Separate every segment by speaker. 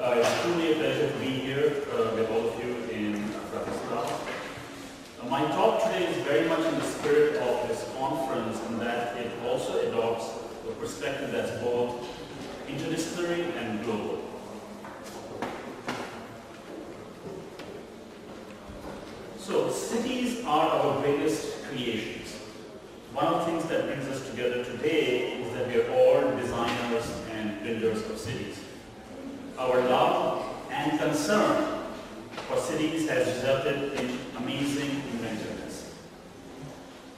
Speaker 1: It's truly a pleasure to be here with all of you in Bratislava. My talk today is very much in the spirit of this conference in that it also adopts a perspective that's both interdisciplinary and global. So, cities are our greatest creations. One of the things that brings us together today is that we are all designers and builders of cities. Our love and concern for cities has resulted in amazing inventiveness.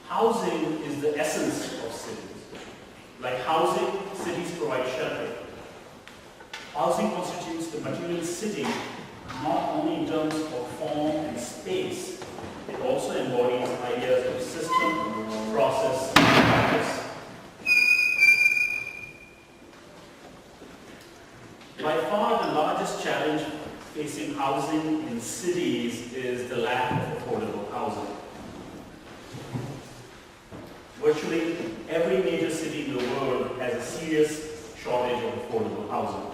Speaker 1: Housing is the essence of cities. Like housing, cities provide shelter. Housing constitutes the material city not only in terms of form and space, it also embodies ideas of system, process, and practice. By far the largest challenge facing housing in cities is the lack of affordable housing. Virtually every major city in the world has a serious shortage of affordable housing.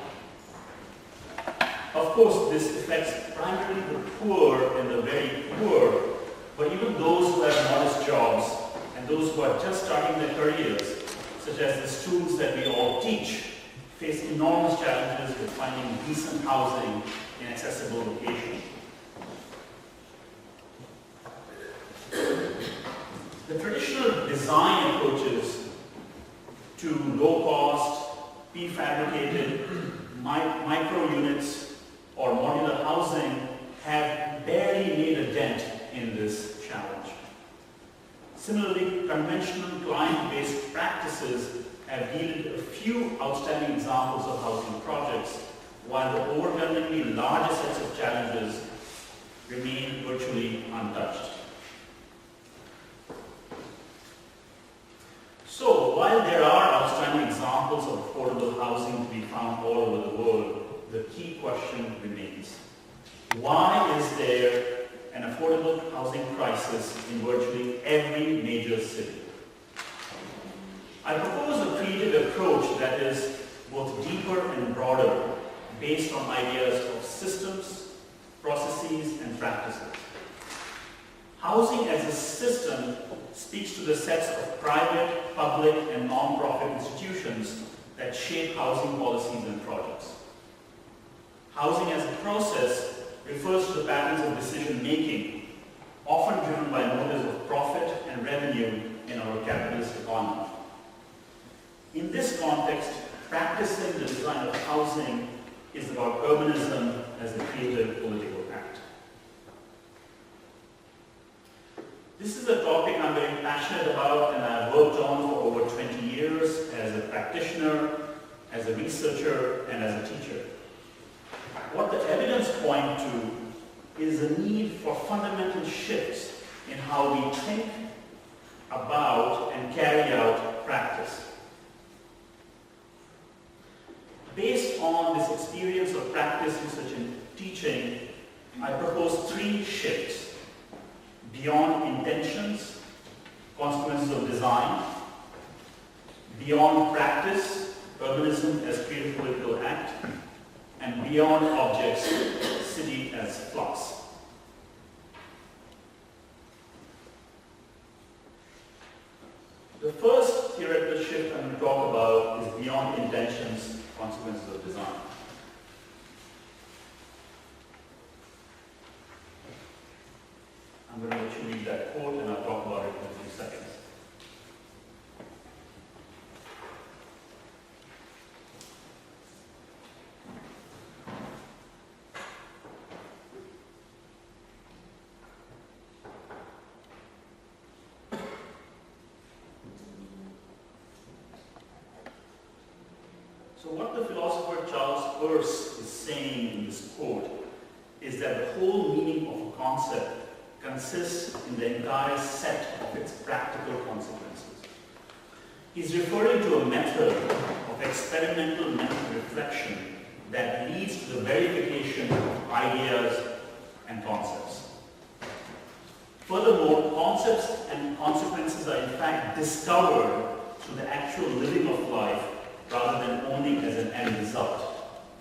Speaker 1: Of course, this affects primarily the poor and the very poor, but even those who have modest jobs and those who are just starting their careers, such as the students that we all teach, face enormous challenges with finding decent housing in accessible locations. The traditional design approaches to low-cost, prefabricated, micro units or modular housing have barely made a dent in this challenge. Similarly, conventional client-based practices have yielded a few outstanding examples of housing projects, while the overwhelmingly larger sets of challenges remain virtually untouched. So, while there are outstanding examples of affordable housing to be found all over the world, the key question remains: why is there an affordable housing crisis in virtually every major city? I propose a creative approach that is both deeper and broader, based on ideas of systems, processes, and practices. Housing as a system speaks to the sets of private, public, and non-profit institutions that shape housing policies and projects. Housing as a process refers to the patterns of decision-making, often driven by motives of profit and revenue in our capitalist economy. In this context, practicing the design of housing is about urbanism as a creative political act. This is a topic I'm very passionate about and I've worked on for over 20 years as a practitioner, as a researcher, and as a teacher. What the evidence points to is a need for fundamental shifts in how we think about and carry out practice. Based on this experience of practice, research, and teaching, I propose 3 shifts: beyond intentions, consequences of design; beyond practice, urbanism as creative political act; and beyond objects, city as flux. The first theoretical shift I'm going to talk about is beyond intentions, consequences of design. I'm going to let you read that quote and I'll talk about it in a few seconds. So what the philosopher Charles Peirce is saying in this quote is that the whole meaning of a concept consists in the entire set of its practical consequences. He's referring to a method of experimental mental reflection that leads to the verification of ideas and concepts. Furthermore, concepts and consequences are in fact discovered through the actual living of life rather than only as an end result.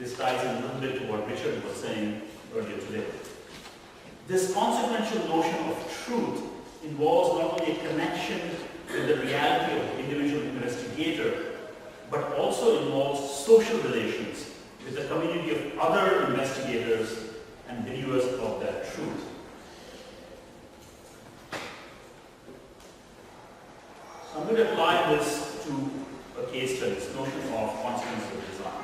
Speaker 1: this ties in a little bit to what Richard was saying earlier today. This consequential notion of truth involves not only a connection with the reality of the individual investigator, but also involves social relations with the community of other investigators and viewers of that truth. So I'm going to apply this to a case study, this notion of consequences of design.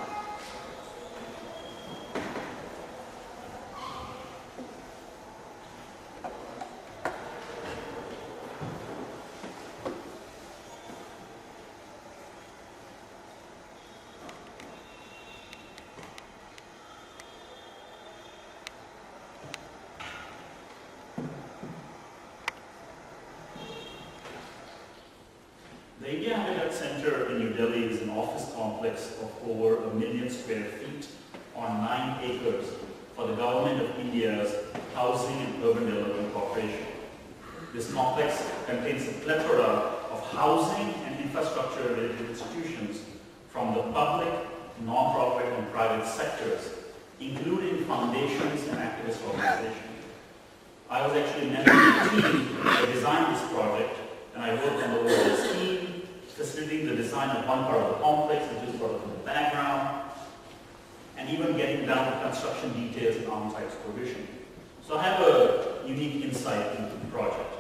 Speaker 1: The India Habitat Center in New Delhi is an office complex of over 1 million square feet on 9 acres for the Government of India's Housing and Urban Development Corporation. This complex contains a plethora of housing and infrastructure-related institutions from the public, non-profit and private sectors, including foundations and activist organizations. I was actually a member of the team that designed this project, and I worked on the overall scheme, facilitating the design of one part of the complex, which is sort of in the background, and even getting down to construction details and on-site supervision. So I have a unique insight into the project.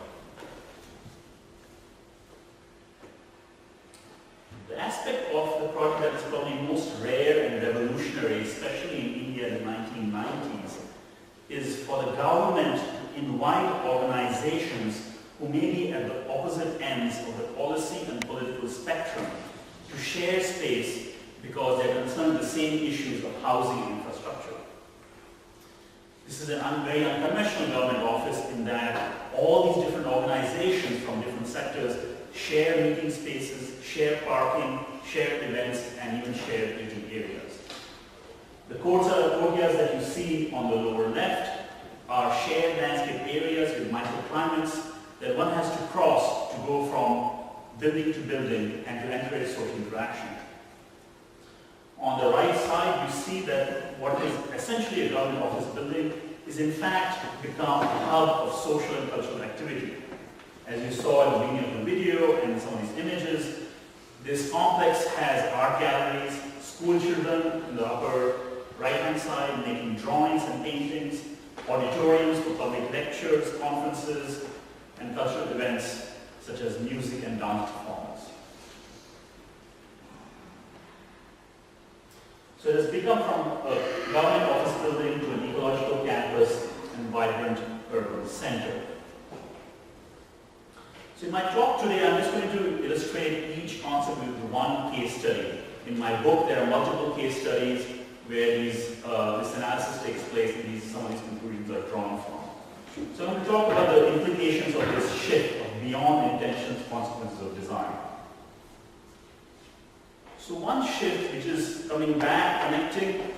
Speaker 1: The aspect of the project that is probably most rare and revolutionary, especially in India in the 1990s, is for the government to invite organizations who may be at the opposite ends of the policy and political spectrum to share space because they're concerned with the same issues of housing and infrastructure. This is a very unconventional government office in that all these different organizations from different sectors share meeting spaces, share parking, share events, and even share eating areas. The courtyards that you see on the lower left are shared landscape areas with microclimates that one has to cross to go from building to building and to encourage social interaction. On the right side, you see that what is essentially a government office building is in fact become a hub of social and cultural activity. As you saw at the beginning of the video and some of these images, this complex has art galleries, school children in the upper right-hand side making drawings and paintings, auditoriums for public lectures, conferences, and cultural events such as music and dance performance. So it has become from a government office building to an ecological campus and vibrant urban center. So in my talk today, I'm just going to illustrate each concept with one case study. In my book, there are multiple case studies where this analysis takes place and some of these conclusions are drawn from. So I'm going to talk about the implications of this shift of beyond intentions, consequences of design. So one shift which is coming back, connecting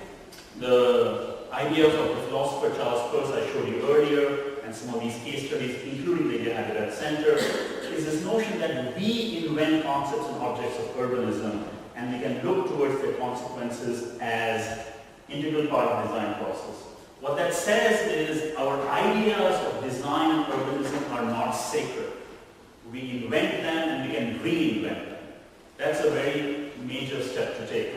Speaker 1: the ideas of the philosopher Charles Peirce I showed you earlier, and some of these case studies, including the India Habitat Center, is this notion that we invent concepts and objects of urbanism, and we can look towards their consequences as integral part of the design process. What that says is our ideas of design and urbanism are not sacred. We invent them and we can reinvent them. That's a very major step to take.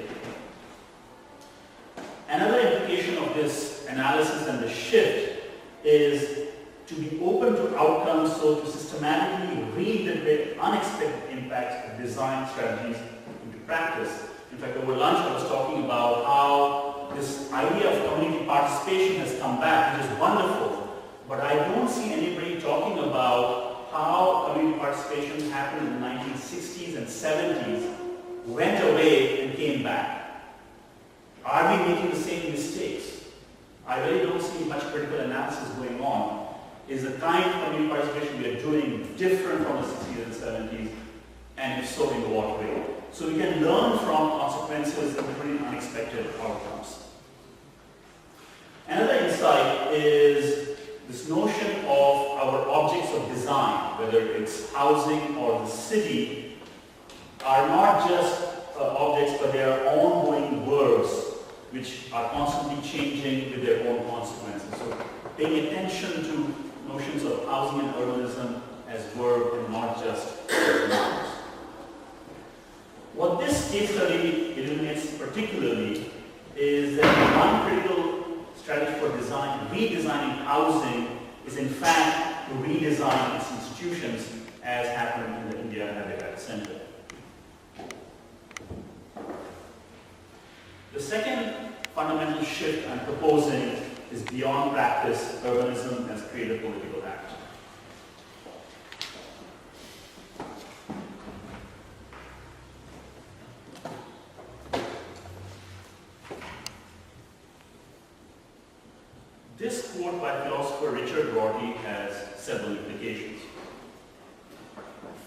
Speaker 1: Another implication of this analysis and the shift is to be open to outcomes, so to systematically reintegrate unexpected impacts of design strategies into practice. In fact, over lunch I was talking about how this idea of community participation has come back, which is wonderful, but I don't see anybody talking about how community participation happened in the 1960s and 70s, went away and came back. Are we making the same mistakes? I really don't see much critical analysis going on. Is the kind of community participation we are doing different from the 60s and 70s, and if so, in what way? So we can learn from consequences, including unexpected outcomes. Another insight is this notion of our objects of design, whether it's housing or the city, are not just objects, but they are ongoing works which are constantly changing with their own consequences. So paying attention to notions of housing and urbanism as verb and not just as nouns. What this case study illuminates particularly is that one critical strategy for redesigning housing is in fact to redesign its institutions, as happened in the India Habitat Center. The second fundamental shift I'm proposing is beyond practice, urbanism as creative political act. This quote by philosopher Richard Rorty has several implications.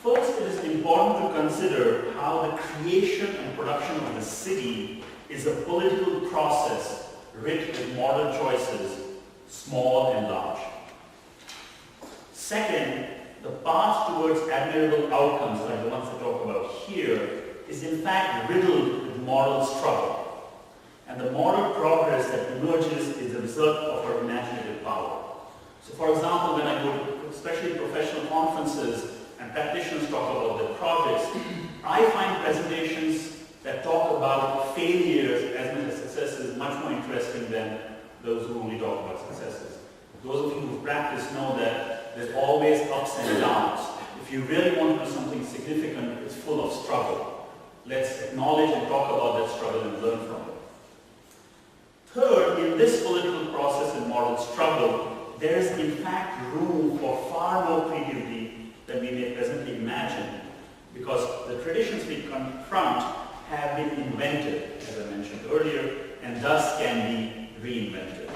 Speaker 1: First, it is important to consider how the creation and production of the city is a political process rich with moral choices, small and large. Second, the path towards admirable outcomes, like the ones I talk about here, is in fact riddled with moral struggle. And the moral progress that emerges is the result of our imaginative power. So for example, when I go to especially professional conferences and practitioners talk about their projects, I find presentations that talk about failures as much as successes much more interesting than those who only talk about successes. Those of you who practice know that there's always ups and downs. If you really want to do something significant, it's full of struggle. Let's acknowledge and talk about that struggle and learn from it. Third, in this political process and moral struggle, there is in fact room for far more creativity than we may presently imagine, because the traditions we confront have been invented, as I mentioned earlier, and thus can be reinvented.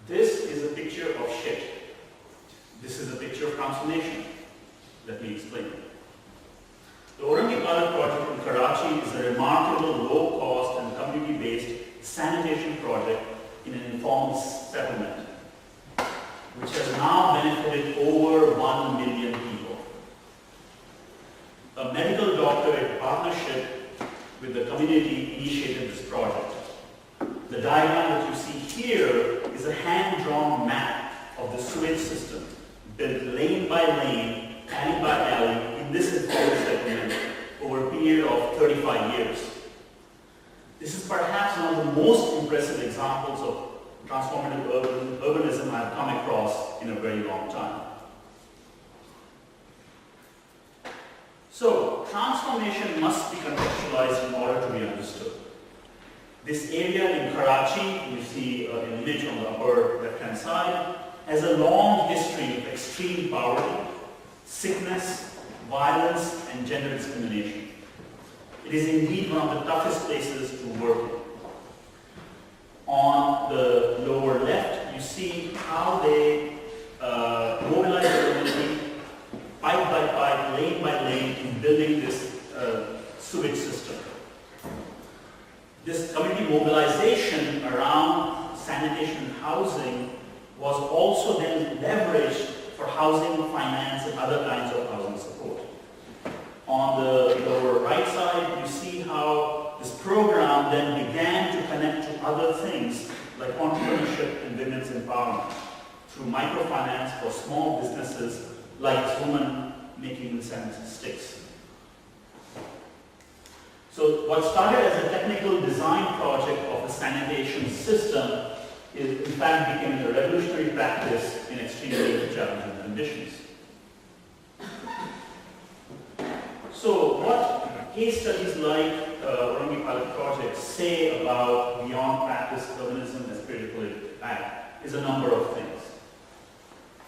Speaker 1: This is a picture of shit. This is a picture of transformation. Let me explain. The Aurangabad project in Karachi is a remarkable low-cost and community-based sanitation project in an informal settlement, which has now benefited over 1 million people. A medical doctor in partnership with the community initiated this project. The diagram that you see here is a hand-drawn map of the sewage system, built lane by lane, alley by alley, in this informal settlement over a period of 35 years. This is perhaps one of the most impressive examples of transformative urbanism I've come across in a very long time. So, transformation must be contextualized in order to be understood. This area in Karachi, you see an image on the upper left-hand side, has a long history of extreme poverty, sickness, violence, and gender discrimination. It is indeed one of the toughest places to work in. On the lower left, you see how they mobilize the community, pipe by pipe, lane by lane, in building this sewage system. This community mobilization around sanitation and housing was also then leveraged for housing, finance, and other kinds of housing support. On the lower right side, you see how this program then began to connect to other things like entrepreneurship and women's empowerment through microfinance for small businesses like this woman making incense sticks. So what started as a technical design project of a sanitation system in fact became a revolutionary practice in extremely challenging conditions. So what case studies like Aurangabad pilot project say about beyond practice urbanism as critical act is a number of things.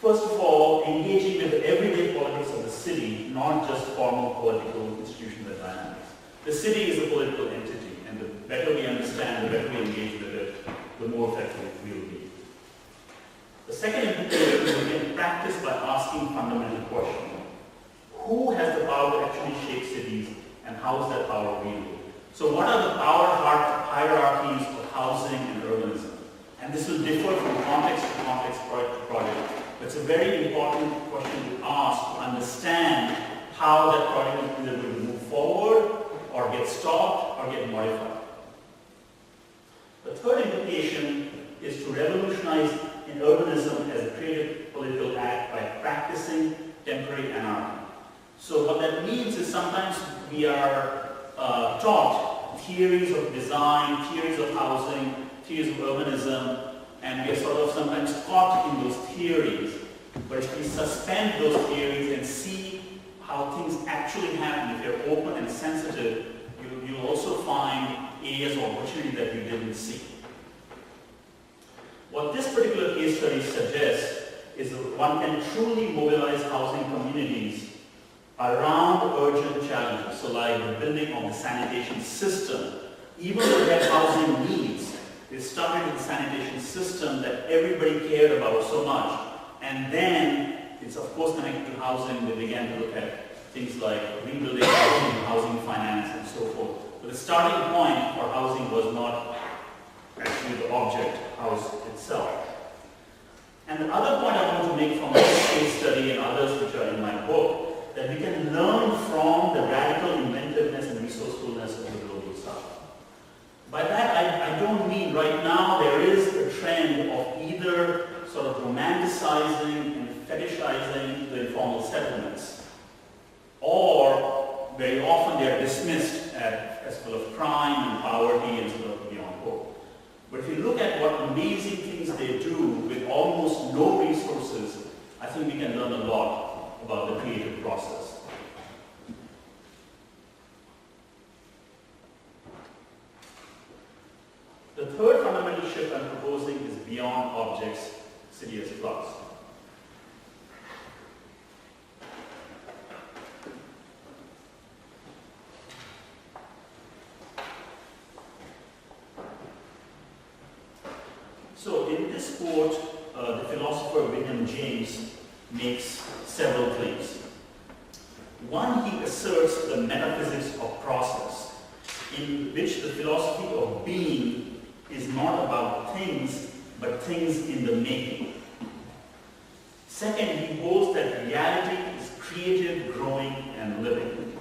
Speaker 1: First of all, engaging with the everyday politics of the city, not just formal political institutions and dynamics. The city is a political entity, and the better we understand, the better we engage with it, the more effective we will be. The second implication is again practice by asking fundamental questions. Who has the power to actually shape cities, and how is that power wielded? So what are the power hierarchies of housing and urbanism? And this will differ from context to context, project to project. But it's a very important question to ask to understand how that project is either going to move forward or get stopped or get modified. The third implication is to revolutionize in urbanism as a creative political act by practicing temporary anarchy. So what that means is sometimes we are taught theories of design, theories of housing, theories of urbanism, and we are sort of sometimes caught in those theories. But if we suspend those theories and see how things actually happen, if you're open and sensitive, you'll also find areas of opportunity that you didn't see. What this particular case study suggests is that one can truly mobilize housing communities around urgent challenges. So like the building of the sanitation system, even though they have housing needs, they started with the sanitation system that everybody cared about so much. And then, it's of course connected to housing, they began to look at things like rebuilding housing, housing finance, and so forth. But the starting point for housing was not actually the object house itself. And the other point I want to make from this case study and others which are in my book, that we can learn from the radical inventiveness and resourcefulness of the global south. By that, I don't mean right now there is a trend of either sort of romanticizing and fetishizing the informal settlements, or very often they are dismissed as full of crime and poverty and sort of beyond hope. But if you look at what amazing things they do with almost no resources, I think we can learn a lot about the creative process. The third fundamental shift I'm proposing is beyond objects, city as flux. So in this quote, the philosopher William James makes several claims. One, he asserts the metaphysics of process, in which the philosophy of being is not about things, but things in the making. Second, he holds that reality is creative, growing, and living.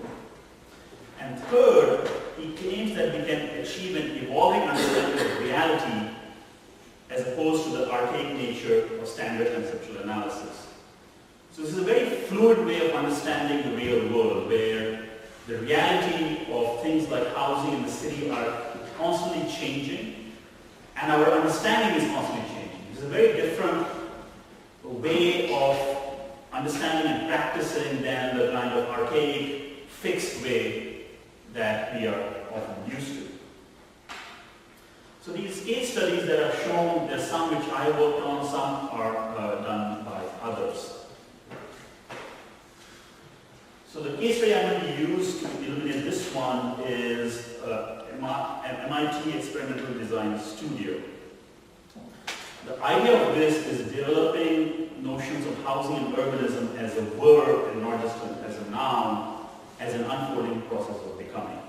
Speaker 1: And third, he claims that we can achieve an evolving understanding of reality as opposed to the archaic nature of standard conceptual analysis. So this is a very fluid way of understanding the real world, where the reality of things like housing in the city are constantly changing, and our understanding is constantly changing. It's a very different way of understanding and practicing than the kind of archaic, fixed way that we are often used to. So these case studies that are shown, there's some which I worked on, some are done by others. So the case study I'm going to use to illuminate this one is an MIT Experimental Design Studio. The idea of this is developing notions of housing and urbanism as a verb and not just as a noun, as an unfolding process of becoming.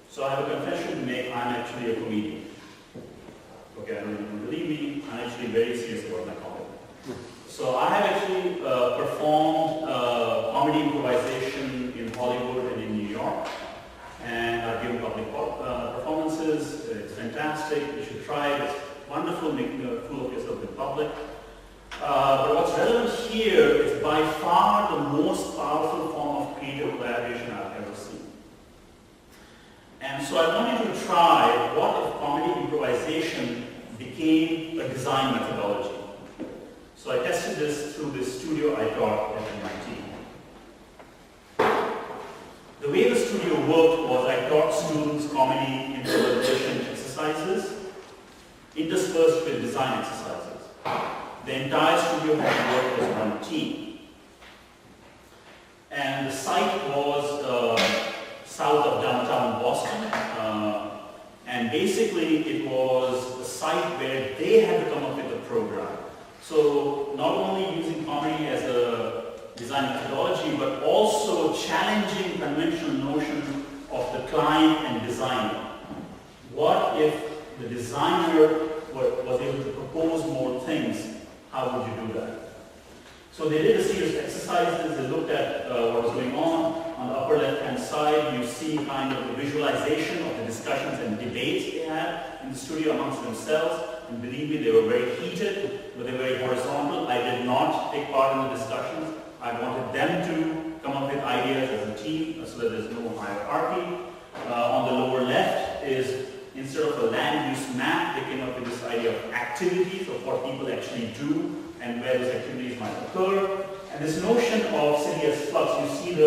Speaker 1: So I have a confession to make. I'm actually a comedian. Okay, I don't even believe me. I'm actually very serious about my comedy. So I have actually performed comedy improvisation in Hollywood and in New York. And I've given public performances. It's fantastic. You should try it. It's wonderful making a fool of yourself in public. But what's relevant here is by far the most powerful form of creative collaboration I've ever seen. And so I want you to try what if comedy improvisation became a design methodology. So I tested this through this studio I taught at MIT. The way the studio worked was I taught students comedy improvisation exercises interspersed with design exercises. The entire studio had to work as one team. And the site was south of downtown Boston. And basically it was a site where they had to come up with a program. So not only using comedy as a design methodology, but also challenging conventional notions of the client and designer. What if the designer was able to propose more things? How would you do that? So they did a series of exercises. They looked at what was going on. On the upper left-hand side, you see kind of the visualization of the discussions and debates they had in the studio amongst themselves. And believe me, they were very heated, but they were very horizontal. I did not take part in the discussions. I wanted them to come up with ideas as a team so that there's no hierarchy. On the lower left is, instead of a land use map, they came up with this idea of activities, of what people actually do and where those activities might occur. And this notion of city as flux, you see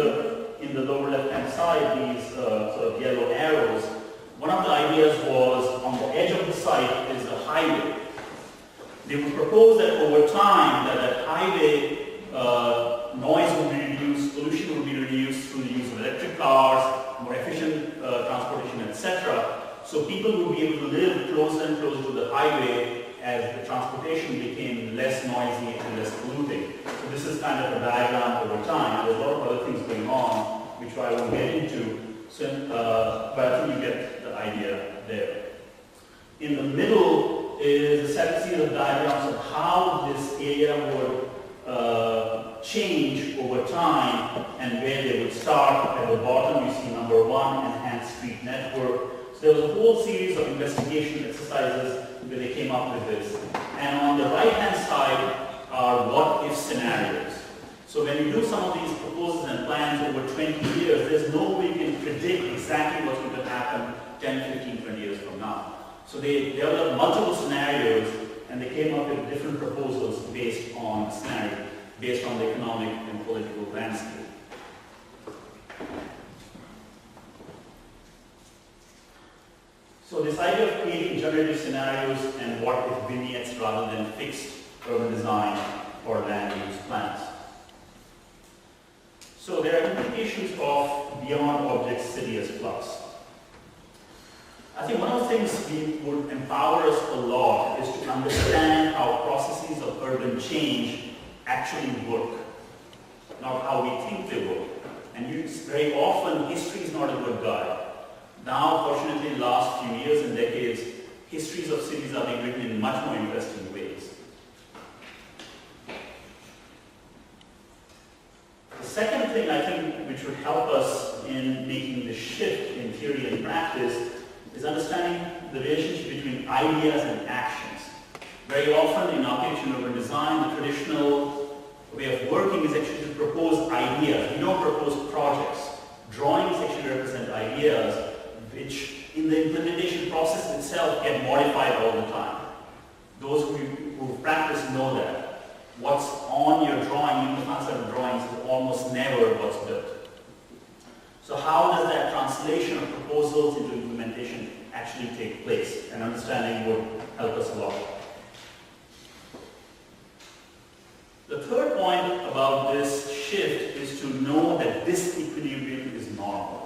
Speaker 1: in the lower left-hand side these sort of yellow arrows. One of the ideas was on the edge of the site is a highway. They would propose that over time that highway noise would be reduced, pollution would be reduced through the use of electric cars, more efficient transportation, etc. So people would be able to live closer and closer to the highway as the transportation became less noisy and less polluting. So this is kind of a diagram over time. There's a lot of other things going on, which I won't get into, but I think you get the idea there. In the middle is a series of diagrams of how this area would change over time and where they would start. At the bottom you see number 1, enhanced street network. So there was a whole series of investigation exercises where they came up with this. And on the right-hand side are what-if scenarios. So when you do some of these proposals and plans over 20 years, there's no way you can predict exactly what's going to happen 10, 15, 20 years from now. So they developed multiple scenarios and they came up with different proposals based on scenario, based on the economic and political landscape. So this idea of creating generative scenarios and what-if vignettes rather than fixed urban design or land use plans. So there are implications of beyond objects city as flux. I think one of the things we would empower us a lot is to understand how processes of urban change actually work, not how we think they work. And very often history is not a good guide. Now, fortunately, in the last few years and decades, histories of cities are being written in much more interesting ways. The second thing I think which would help us in making the shift in theory and practice is understanding the relationship between ideas and actions. Very often in architecture and urban design, the traditional way of working is actually to propose ideas. We don't propose projects. Drawings actually represent ideas which in the implementation process itself get modified all the time. Those who practice know that. What's on your drawing, in the concept of drawings, is almost never what's built. So how does that translation of proposals into implementation actually take place? And understanding would help us a lot. The third point about this shift is to know that this equilibrium is normal.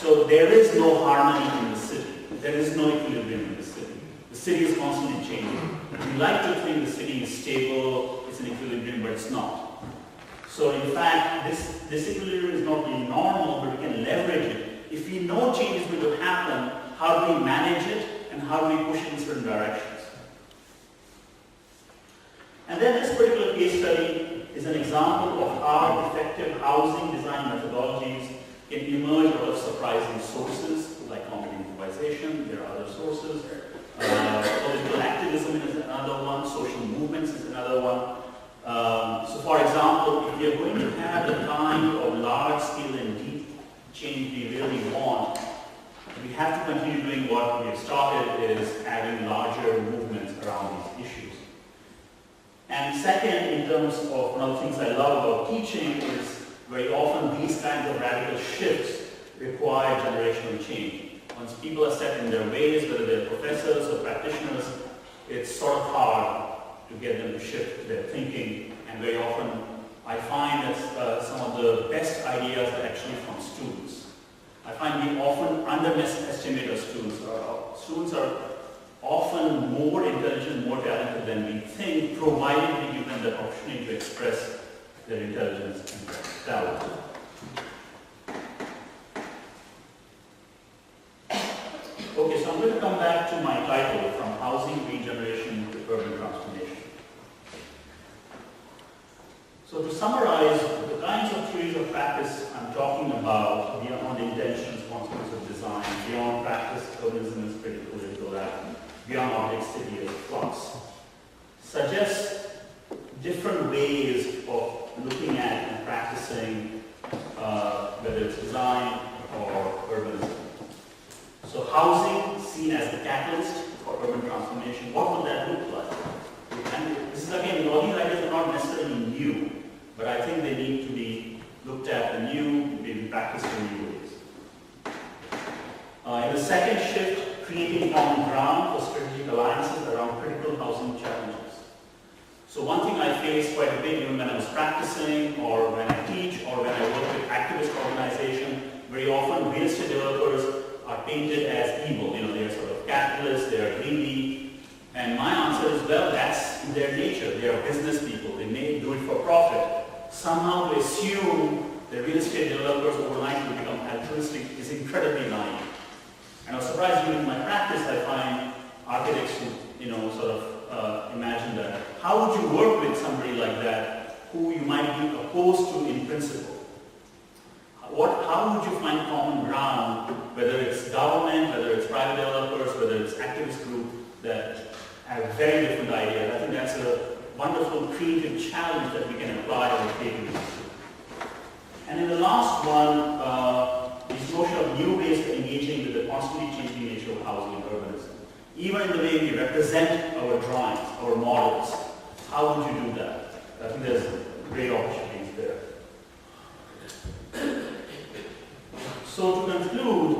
Speaker 1: So there is no harmony in the city. There is no equilibrium in the city. The city is constantly changing. We like to think the city is stable, it's an equilibrium, but it's not. So in fact, this equilibrium is not really normal, but we can leverage it. If we know change is going to happen, how do we manage it and how do we push it in certain directions? And then this particular case study is an example of how effective housing design methodologies can emerge out of surprising sources, like concrete improvisation. There are other sources. Political activism is another one. Social movements is another one. So for example, if we are going to have the kind of large-scale and deep change we really want, we have to continue doing what we have started, is having larger movements around these issues. And second, in terms of one of the things I love about teaching is very often these kinds of radical shifts require generational change. Once people are set in their ways, whether they're professors or practitioners, it's sort of hard to get them to shift their thinking. And very often I find that some of the best ideas are actually from students. I find we often underestimate our students. Students are often more intelligent, more talented than we think, provided we give them the opportunity to express their intelligence and talent. Okay, so I'm going to come back to my title, From Housing Regeneration to Urban Transformation. summarize, the kinds of theories of practice I'm talking about beyond the intentions, consequences of design, beyond practice, urbanism is critical, political action, beyond object city as flux, suggest different ways of looking at and practicing, whether it's design or urbanism. So housing seen as the catalyst for urban transformation, what would that look like? And this is again, all these ideas are not necessarily new, but I think they need to be looked at anew, maybe practiced in new ways. In the second shift, creating common ground for strategic alliances around critical housing challenges. So one thing I face quite a bit even when I was practicing, or when I teach, or when I work with activist organizations, very often real estate developers are painted as evil. You know, they're sort of capitalists, they're greedy. And my answer is, well, that's in their nature. They are business people. They may do it for profit. Somehow to assume that real estate developers overnight will become altruistic is incredibly naive. And I was surprised even in my practice I find architects who, sort of imagine that. How would you work with somebody like that who you might be opposed to in principle? How would you find common ground, whether it's government, whether it's private developers, whether it's activist groups that have very different ideas? I think that's a wonderful creative challenge that we can apply our creativity to. And in the last one, this notion of new ways of engaging with the constantly changing nature of housing and urbanism. Even in the way we represent our drawings, our models, how would you do that? I think there's great opportunities there. So to conclude,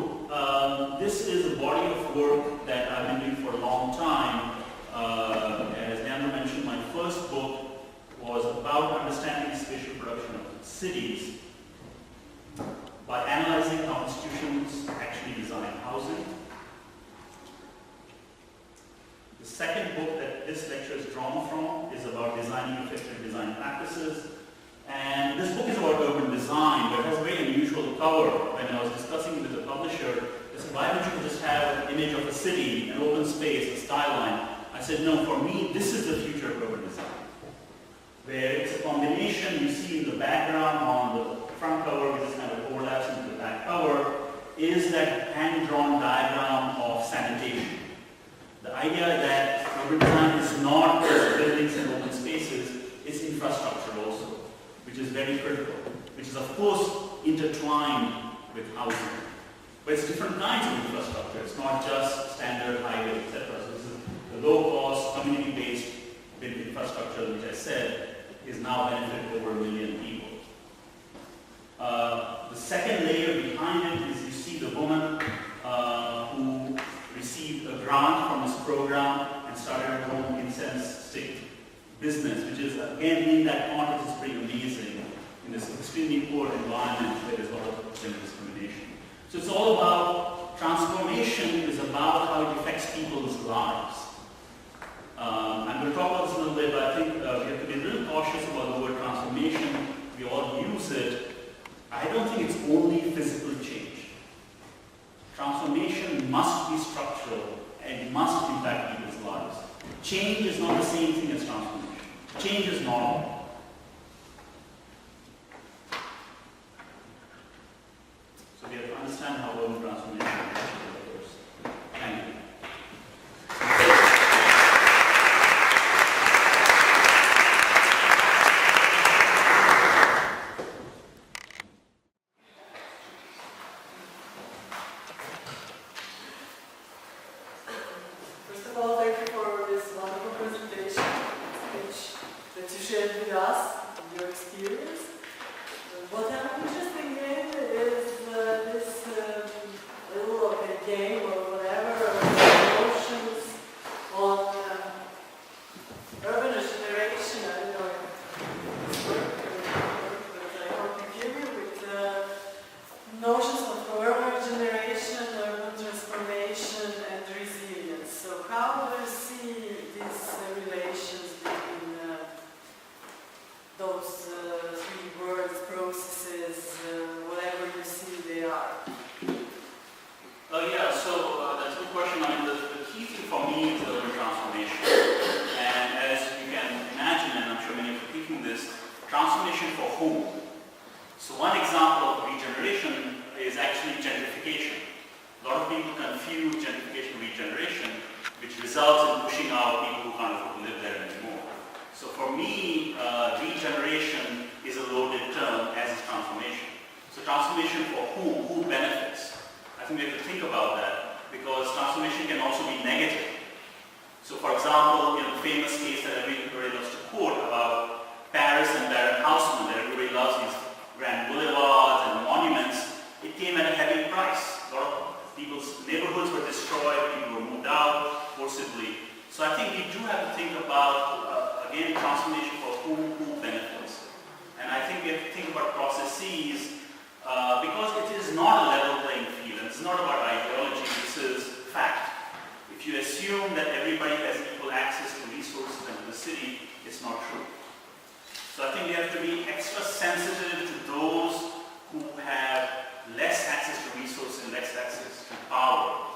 Speaker 1: this is a body of work that I've been doing for a long time. As Leandro mentioned, my first book was about understanding spatial production of cities by analyzing how institutions actually design housing. The second book that this lecture is drawn from is about designing effective design practices. And this book is about urban design, but it has a very unusual cover. When I was discussing with the publisher, they said, why don't you just have an image of a city, an open space, a skyline? I said, no, for me, this is the future of urban design. Where it's a combination, you see in the background on the front cover, which is kind of overlaps into the back cover, is that hand-drawn diagram of sanitation. The idea that urban design is not just buildings and open spaces, it's infrastructure also, which is very critical, which is of course intertwined with housing. But it's different kinds of infrastructure. It's not just standard highway, etc. So this is the low-cost, community-based built infrastructure, which I said is now benefiting over 1 million people. The second layer behind it is you see the woman who received a grant from this program and started her own incense stick business, which is, again, in that context is pretty amazing in this extremely poor environment where there's a lot of gender discrimination. So it's all about transformation, is about how it affects people's lives. I'm going to talk about this a little bit, but I think we have to be a little cautious about the word transformation. We all use it. I don't think it's only physical change. Transformation must be structural and must impact people's lives. Change is not the same thing as transformation. Change is normal. So we have to understand how urban transformation actually occurs. Thank you. Transformation transformation for whom? Who benefits? I think we have to think about that, because transformation can also be negative. So for example, the famous case that everybody loves to quote about Paris and Baron Haussmann, that everybody loves, these grand boulevards and monuments, it came at a heavy price. A lot of people's neighborhoods were destroyed, people were moved out forcibly. So I think we do have to think about, again, transformation for who benefits. And I think we have to think about processes, because it is not a level playing field, and it's not about ideology, this is fact. If you assume that everybody has equal access to resources and to the city, it's not true. So I think we have to be extra sensitive to those who have less access to resources and less access to power.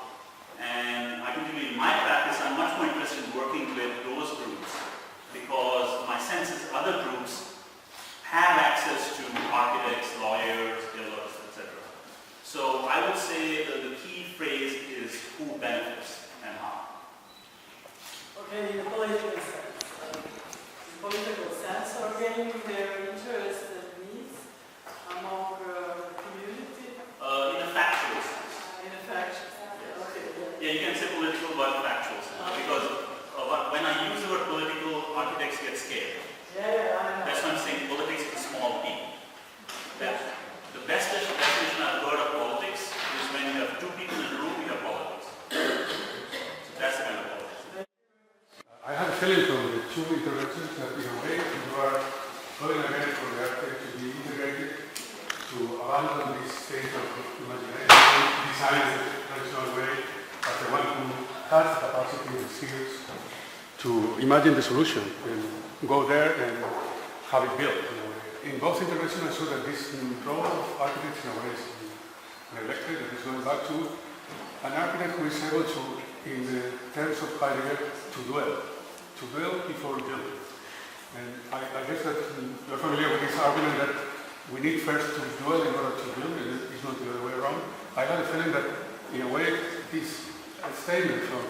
Speaker 1: And I can tell you in my practice, I'm much more interested in working with those groups, because my sense is other groups have access to architects, lawyers, builders, etc. So I would say that the key phrase is who benefits and how.
Speaker 2: Okay, in the political sense. In political sense, are gaining their interests and needs among the community?
Speaker 1: In a factual sense.
Speaker 2: In a factual sense, okay.
Speaker 1: Yeah, you can say political but factual sense, because when I use the word political, architects get scared.
Speaker 2: Yeah, I know.
Speaker 1: That's why I'm saying politics is small p. The best definition I've heard of politics is when you have two people in a room, you have politics. So that's the kind of politics.
Speaker 3: I have a feeling from the two interventions that in a way you are calling again for the architect to be integrated, to abandon this state of imagination, design in a traditional way, as the one who has the capacity and skills to imagine the solution and go there and have it built. In both interventions I saw that this role of architects in a way is neglected, that is going back to an architect who is able to, in the terms of Heidegger, to dwell before building. And I guess that you're familiar with this argument that we need first to dwell in order to build, and it's not the other way around. I had a feeling that, in a way, this statement from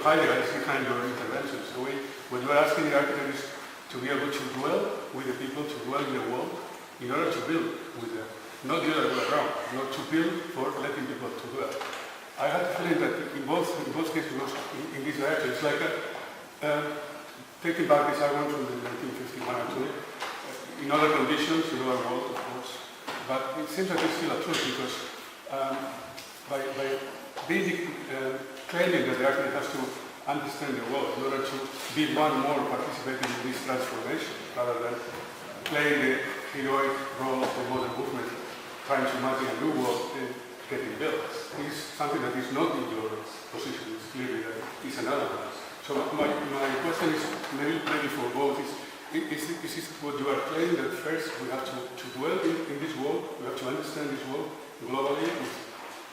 Speaker 3: Heidegger is behind your intervention. So when you're asking the architects to be able to dwell with the people, to dwell in the world, in order to build with them, not the other way around, not to build for letting people to dwell. I had a feeling that in both cases, in this direction, it's like taking back this argument from the 1951 actually, in other conditions, in other world, of course, but it seems like it's still a truth, because by basically claiming that the architect has to understand the world in order to be one more participating in this transformation, rather than playing the heroic role of the modern movement, trying to imagine a new world and getting built. It's something that is not in your position. It's clearly that it's an element. So my question is maybe for both is this what you are claiming, that first we have to dwell in this world, we have to understand this world globally,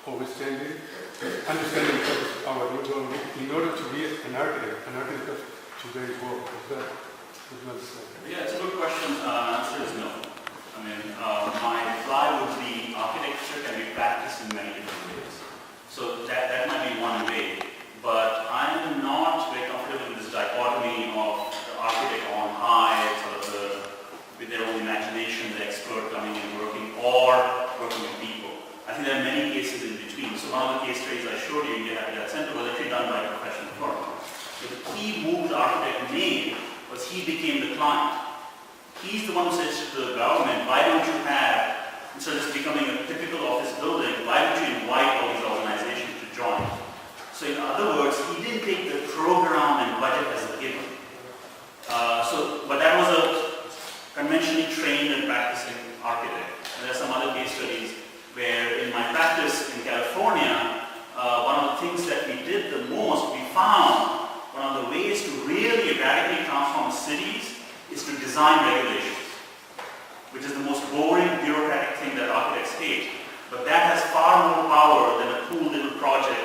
Speaker 3: always changing, understanding our new world in order to be an architect of today's world. Is that what you understand?
Speaker 1: Yeah, it's a good question. Answer is no. I mean, my reply would be architecture can be practiced in many different ways. So that might be one way. But I'm not very comfortable with this dichotomy of the architect on high, sort of with their own imagination, the expert coming and working, or working with people. I think there are many cases in between. So one of the case studies I showed you in that center was actually done by a professional firm. So the key move the architect made was he became the client. He's the one who says to the government, why don't you have, instead of just becoming a typical office building, why don't you invite all these organizations to join? So in other words, he didn't take the program and budget as a given. But that was a conventionally trained and practicing architect. And there are some other case studies where in my practice in California, one of the things that we did the most, we found one of the ways to really radically transform cities is to design regulations, which is the most boring bureaucratic thing that architects hate. But that has far more power than a cool little project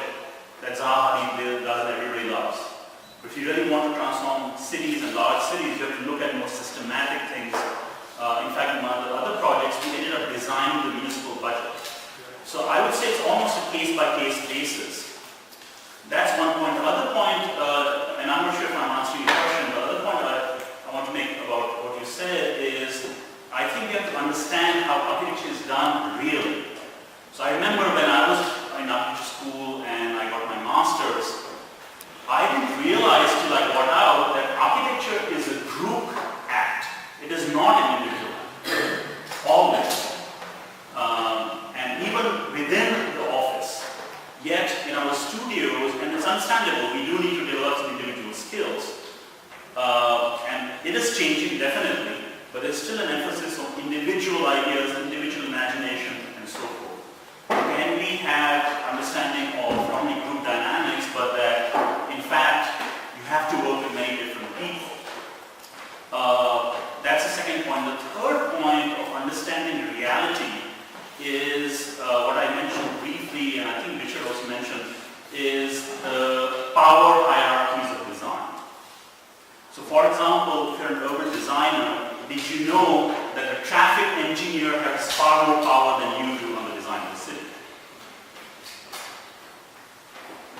Speaker 1: that Zaha Hadid does and everybody loves. But if you really want to transform cities and large cities, you have to look at more systematic things. In fact, in one of the other projects, we ended up designing the municipal budget. So I would say it's almost a case-by-case basis. That's one point. The other point, and I'm not sure if I'm answering your question, but the other point I want to make about what you said is, I think we have to understand how architecture is it is changing definitely, but there's still an emphasis on individual ideas, individual imagination, and so forth. And we have understanding of not only group dynamics, but that in fact you have to work with many different people. That's the second point. The third point of understanding reality is what I mentioned briefly, and I think Richard also mentioned, is the power hierarchies of design. So for example, if you're an urban designer, did you know that a traffic engineer has far more power than you do on the design of the city?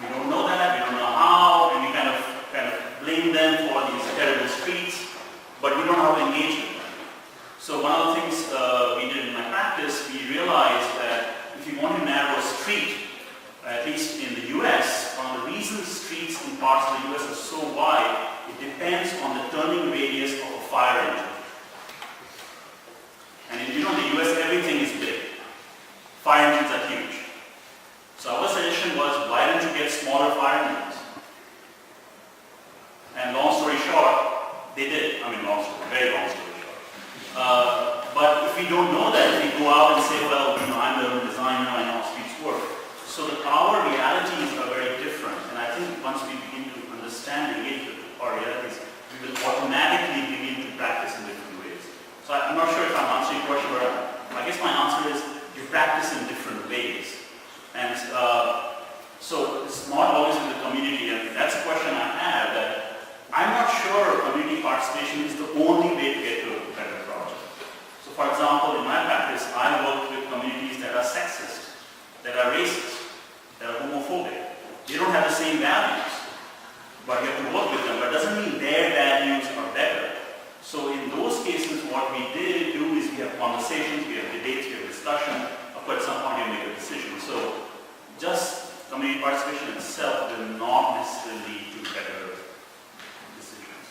Speaker 1: We don't know that, we don't know how, and we kind of blame them for these terrible streets, but we don't know how to engage with them. So one of the things we did in my practice, we realized that if you want to narrow a street, at least in the US, one of the reasons streets in parts of the US are so wide, it depends on the turning radius of a fire engine. And in the US, everything is big. Fire engines are huge. So our suggestion was, why don't you get smaller fire engines? And long story short, they did. I mean, long story, very long story short. But if we don't know that, if we go out and say, well, I'm the designer, I know how streets work. So our realities are very different. And I think once we begin to understand and engage with our realities, we will automatically begin to practice in different ways. So I'm not sure if I'm answering your question, but I guess my answer is you practice in different ways. And so it's not always in the community, and that's a question I have, that I'm not sure community participation is the only way to get to a better project. So for example, in my practice, I work with communities that are sexist, that are racist, that are homophobic. They don't have the same values, but you have to work with them. But it doesn't mean their values are better. So in those cases, what we did do is we have conversations, we have debates, we have discussion, but at some point you make a decision. So just community participation itself will not necessarily lead to better decisions.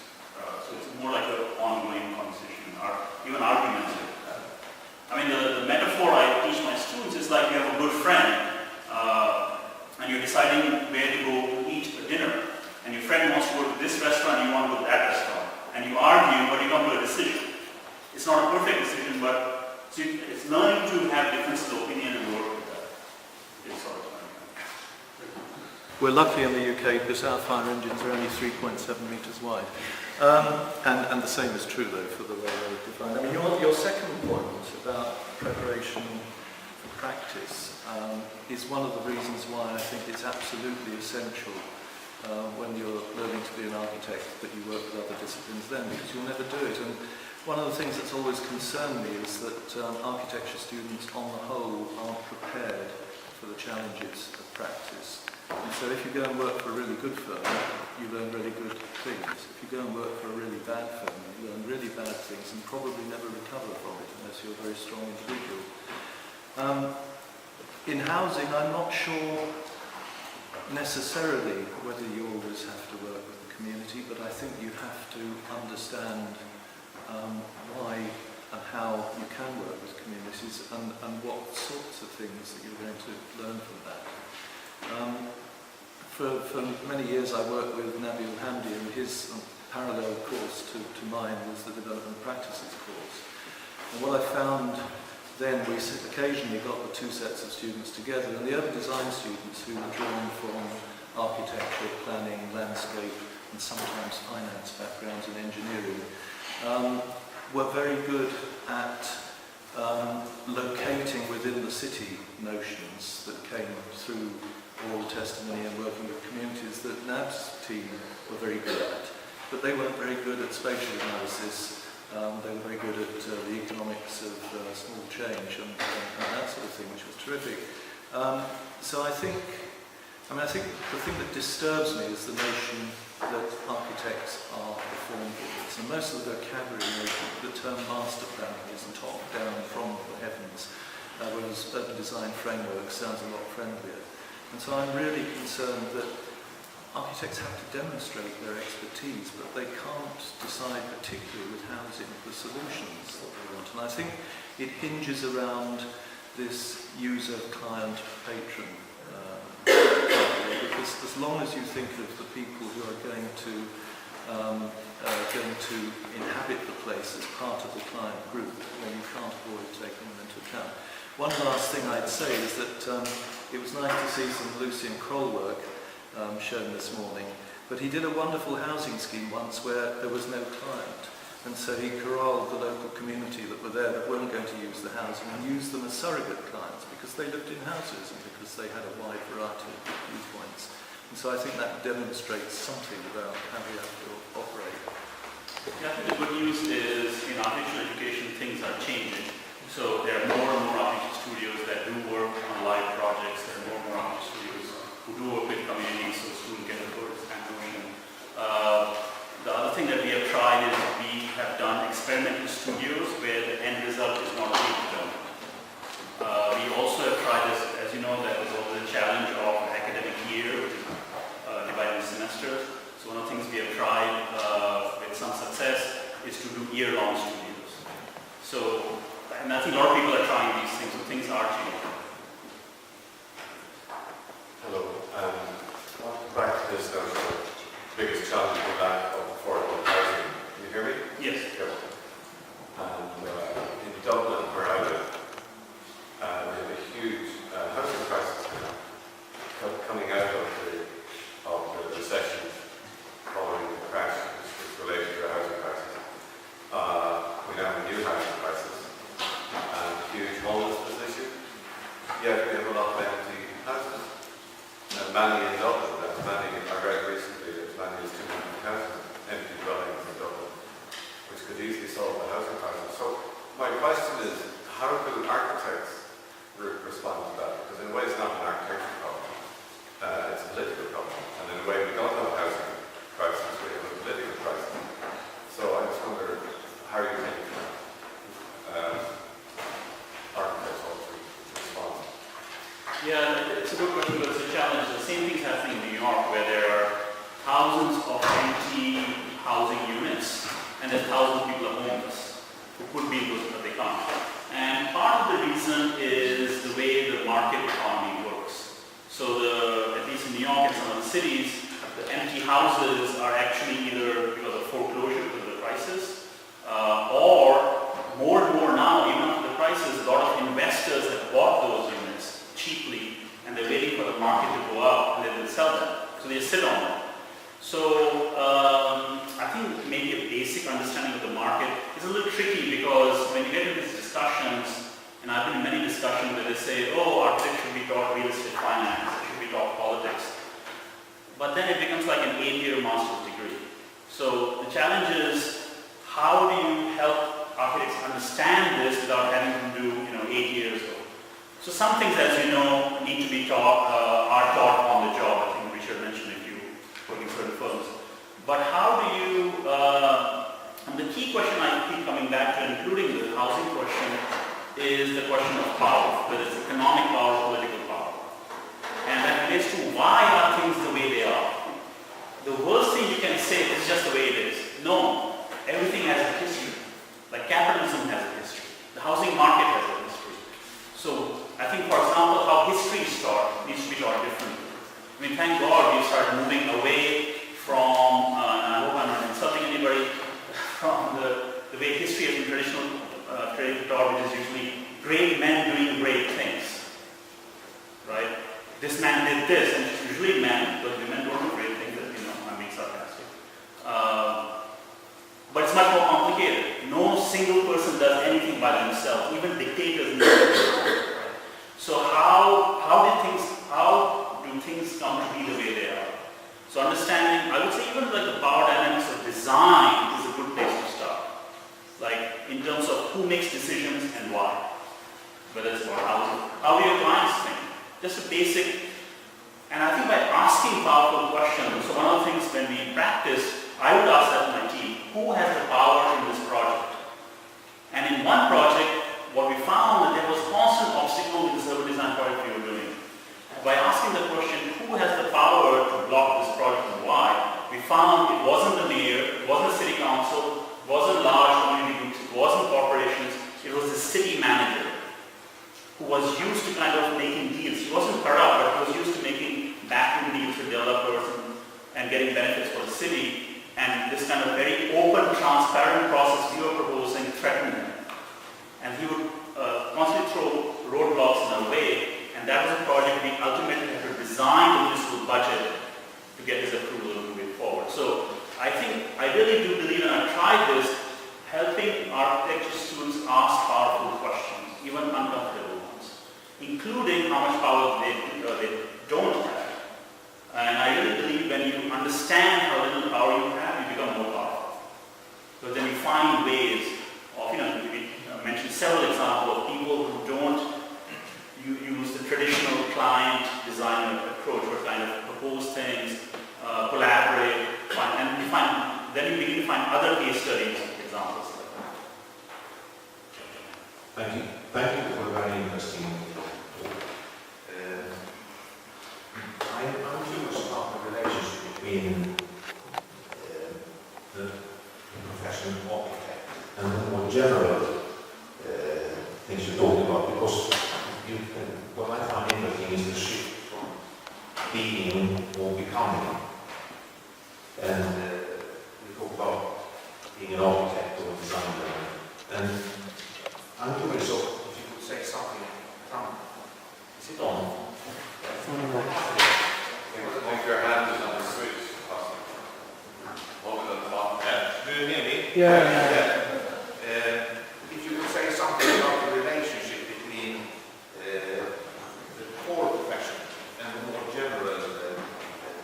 Speaker 1: So it's more like an ongoing conversation, or even arguments. I mean, the metaphor I teach my students is like you have a good friend, and you're deciding where to go eat for dinner, and your friend wants to go to this restaurant, you want to go to that restaurant, and you argue, but you come to a decision. It's not a perfect decision, but it's learning to have differences of opinion and work with that. It's sort of
Speaker 4: We're lucky in the UK because our fire engines are only 3.7 metres wide. And the same is true, though, for the way they're defined. I mean, your second point about preparation for practice is one of the reasons why I think it's absolutely essential when you're learning to be an architect that you work with other disciplines then, because you'll never do it. And one of the things that's always concerned me is that architecture students, on the whole, aren't prepared for the challenges of practice. And so if you go and work for a really good firm, you learn really good things. If you go and work for a really bad firm, you learn really bad things and probably never recover from it unless you're a very strong individual. In housing, I'm not sure necessarily whether you always have to work with the community, but I think you have to understand why and how you can work with communities and what sorts of things that you're going to learn from that. For many years I worked with Nabil Hamdi, and his parallel course to mine was the Development Practices course. And what I found then, we occasionally got the two sets of students together, and the urban design students who were drawn from architecture, planning, landscape, and sometimes finance backgrounds and engineering, were very good at locating within the city notions that came through oral testimony and working with communities that NAB's team were very good at. But they weren't very good at spatial analysis. They were very good at the economics of small change and that sort of thing, which was terrific. So I think the thing that disturbs me is the notion that architects are form givers. And most of the vocabulary, the term master planning is top down from the heavens, whereas urban design framework sounds a lot friendlier. And so I'm really concerned that architects have to demonstrate their expertise, but they can't decide, particularly with housing, the solutions that they want. And I think it hinges around this user, client, patron, because as long as you think of the people who are going to to inhabit the place as part of the client group, then you can't avoid taking them into account. One last thing I'd say is that it was nice to see some Lucian Kroll work shown this morning, but he did a wonderful housing scheme once where there was no client, and so he corralled the local community that were there that weren't going to use the housing and used them as surrogate clients because they lived in houses and because they had a wide variety of viewpoints. And so I think that demonstrates something about how we have to operate.
Speaker 1: Yeah, I think the good news is in artificial education things are changing. So there are more and more artificial studios that do work on live projects. There are more and more artificial studios who do work with communities so students get a good understanding. The other thing that we have tried is we have done experimental studios where the end result is not predetermined. We also have tried this, as you know, that is also the challenge of academic year, which is divided into semesters. So one of the things we have tried with some success is to do year-long studios. So, and I think a lot of people are trying these things, so things are changing.
Speaker 5: Hello. Back to this notion of the biggest challenge in lack of affordable housing. Can you hear me?
Speaker 1: Yes.
Speaker 5: Good. And in Dublin, where I live, we have a huge housing crisis now, coming out of the recession following the crash, which was related to a housing crisis. We now have a new housing crisis and a huge homelessness issue. Yet we have a lot of empty houses. And many in Dublin, I read recently that as many as 200,000 empty dwellings in Dublin, which could easily solve the housing crisis. So my question is, how do architects respond to that? Because in a way it's not an architectural problem, it's a political problem. And in a way we don't have a housing crisis, we have a political crisis. So I just wonder how you think architects ought to respond.
Speaker 1: Yeah, it's a good question, but it's a challenge. The same thing's happening in New York, where there are thousands of empty housing units, and there's thousands of people are homeless who could be in those, but they can't. And part of the reason is the way the market economy works. So at least in New York and some of the cities, the empty houses are actually either because of foreclosure, because of the crisis, or more and more now, even after the crisis, a lot of investors have bought those units cheaply, and they're waiting for the market to go up, and then they'll sell them. So they sit on them. So I think maybe a basic understanding of the market is a little tricky, because when you get into these discussions, and I've been in many discussions where they say, oh, architects should be taught real estate finance, they should be taught politics. But then it becomes like an 8-year master's degree. So the challenge is, how do you help architects understand this without having to do 8 years ago? So some things, as you know, need to be taught, are taught on the job. I think Richard mentioned if you work in certain firms. But how do you, and the key question I keep coming back to, including the housing question, is the question of power, whether it's economic power or political power. And that relates to why are things the way they are. The worst thing you can say is just the way it is. No, everything has a history. Like capitalism has a history. The housing market has a history. So I think, for example, how history is taught needs to be taught differently. I mean, thank God we've started moving away from, and I hope I'm not insulting anybody, from the way history has been traditionally taught, which is usually great men doing great things. Right? This man did this, and it's usually men, because women don't do great things, I'm being sarcastic. But it's much more complicated. No single person does anything by themselves. Even dictators need to. So how do things come to be the way they are? So understanding, I would say even like the power dynamics of design is a good place to start. Like in terms of who makes decisions and why. Whether it's about housing. How do your clients think? Just a basic, and I think by asking powerful questions, so one of the things when we practice, I would ask that to my team, who has the power in this project? And in one project, what we found that there was constant obstacle with the urban design project we were doing. By asking the question, who has the power to block this project and why, we found it wasn't the mayor, it wasn't the city council, it wasn't large community groups, it wasn't corporations, it was the city manager who was used to kind of making deals. He wasn't corrupt, but he was used to making backroom deals with developers and getting benefits for the city. And this kind of very open, transparent other case studies, examples like that.
Speaker 5: Thank you. Thank you for a very interesting talk. I'm curious about the relationship between the professional architect and the more general things you talk about, because what I find interesting is the shift from being or becoming. And we talk about being an architect or a designer. And I'm curious if you could say something from, is it on?
Speaker 6: If your hand is on the switch, hold it at the bottom.
Speaker 5: Do you hear me?
Speaker 3: Yeah.
Speaker 5: If you could say something about the relationship between the core profession and the more general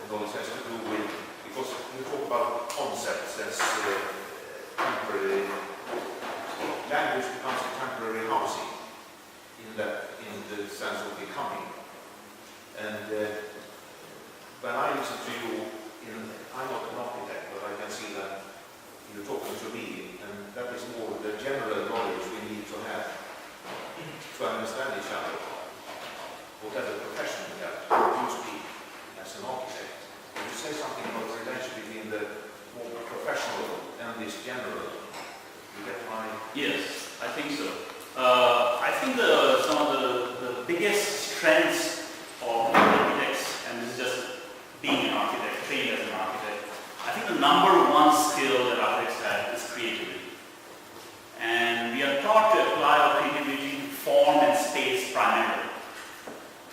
Speaker 5: knowledge has to do with, because we talk about concepts as temporary, language becomes a temporary housing in the sense of becoming. And when I listen to you, I'm not an architect, but I can see that you're talking to me, and that is more the general knowledge we need to have to understand each other. Whatever profession we have, you speak as an architect. Would you say something about the relation between the more professional and this general? You get my...
Speaker 1: Yes, I think so. I think some of the biggest strengths of architects, and this is just being an architect, trained as an architect, I think the number one skill that architects have is creativity. And we are taught to apply our creativity to form and space primarily.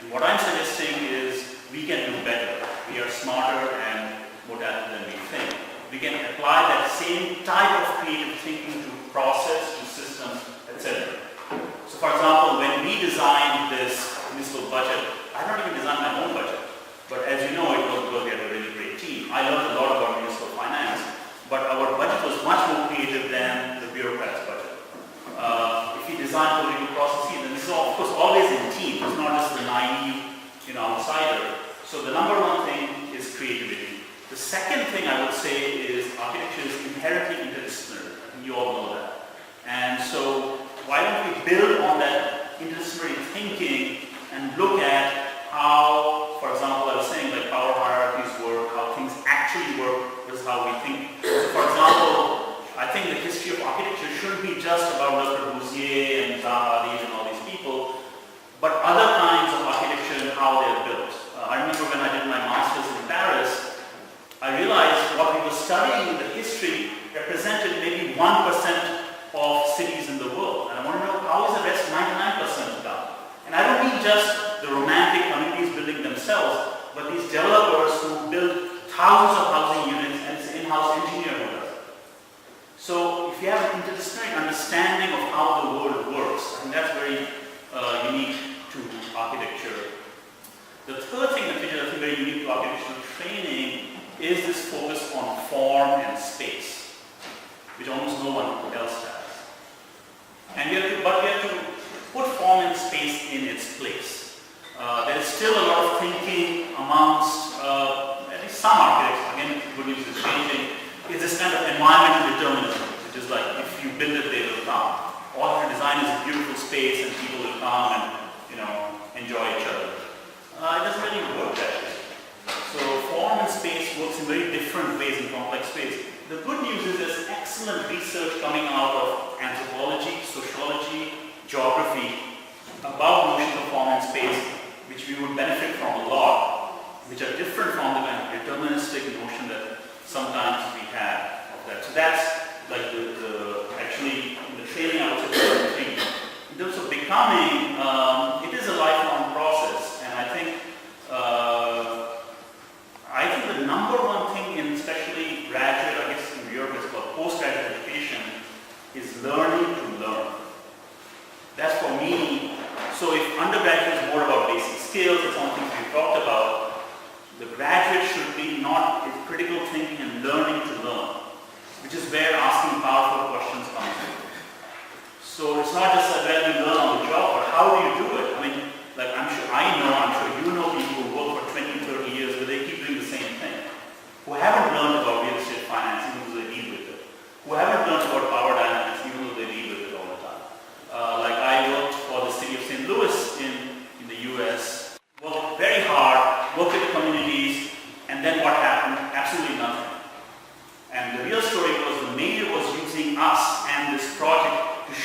Speaker 1: And what I'm suggesting is we can do better. We are smarter and more talented than we think. We can apply that same type of creative thinking to process, to systems, etc. So for example, when we designed this municipal budget, I don't even design my own budget. But as you know, it was because we had a really great team. I learned a lot about municipal finance, but our budget was much more creative than the bureaucrat's budget. If you design political processes, then this is of course always in team. It's not just the naive, outsider. So the number one thing is creativity. The second thing I would say is architecture is inherently interdisciplinary. I think you all know that. And so why don't we build on that interdisciplinary thinking and look at how, for example, I was saying like power hierarchies work, how things actually work versus how we think. So for example, I think the history of architecture shouldn't be just about Le Corbusier and Zaha Hadid and all these people, but other kinds of architecture and how they're built. I remember when I did my master's in Paris, I realized what we were studying in the history represented maybe 1% of cities in the world. And I want to know how is the rest 99% done? And I don't mean just the romantic communities building themselves, but these developers who build thousands of housing units and it's an in-house engineer who does it. So if you have an interdisciplinary understanding of how the world works, and that's very unique to architecture. The third thing that is very unique to architectural training is this focus on form and space, which almost no one else has. And we have to put form and space in its place. There is still a lot of thinking amongst at least some architects, again good news is changing, is this kind of environmental determinism, which is like if you build it, they will come. All your design is a beautiful space and people will come and enjoy each other. It doesn't really work that way. So form and space works in very different ways in complex space. The good news is there's excellent research coming out of anthropology, sociology, geography about notions of form and space, which we would benefit from a lot, which are different from the kind of deterministic notion that sometimes we have of that. So that's like actually in the training I would say the thing. In terms of becoming, it is a lifelong process, and I think the number one thing in especially graduate, I guess in Europe it's called postgraduate education, is learning to learn. That's for me. So if undergraduate is more about basic skills and some things we've talked about, the graduate should be not critical thinking and learning to learn, which is where asking powerful questions comes in. So it's not just that you learn on the job, but how do you do it? I mean, like I'm sure you know people who work for 20, 30 years, but they keep doing the same thing, who haven't learned about real estate finance, even though they deal with it, who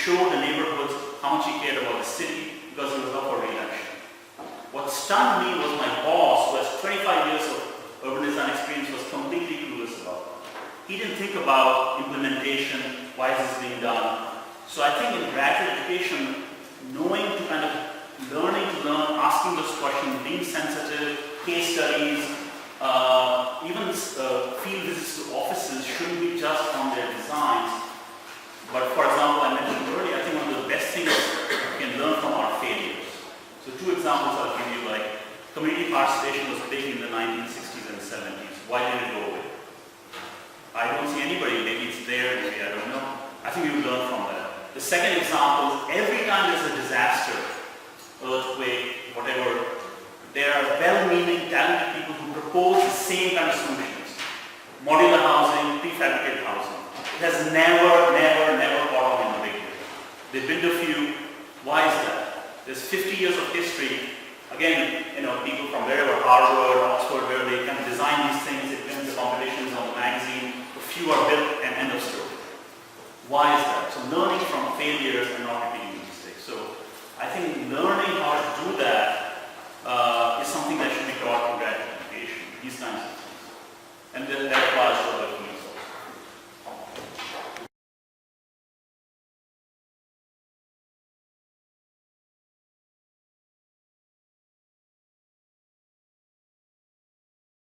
Speaker 1: showed the neighborhoods how much he cared about the city because he was up for re-election. What stunned me was my boss, who has 25 years of urban design experience, was completely clueless about it. He didn't think about implementation, why is this being done. So I think in graduate education, knowing to kind of learning to learn, asking those questions, being sensitive, case studies, even field visits to offices shouldn't be just on their designs. But for example, I mentioned earlier, I think one of the best things we can learn from our failures. So two examples I'll give you, like community participation was big in the 1960s and 70s. Why did it go away? I don't see anybody, maybe it's there, maybe I don't know. I think we will learn from that. The second example is every time there's a disaster, earthquake, whatever, there are well-meaning, talented people who propose the same kind of solutions. Modular housing, prefabricated housing. It has never caught on in the big way. They've been to a few. Why is that? There's 50 years of history. Again, people from wherever, Harvard, Oxford, where they kind of design these things, it wins the competitions on the magazine. A few are built and end of story. Why is that? So learning from failures and not repeating mistakes. So I think learning how to do that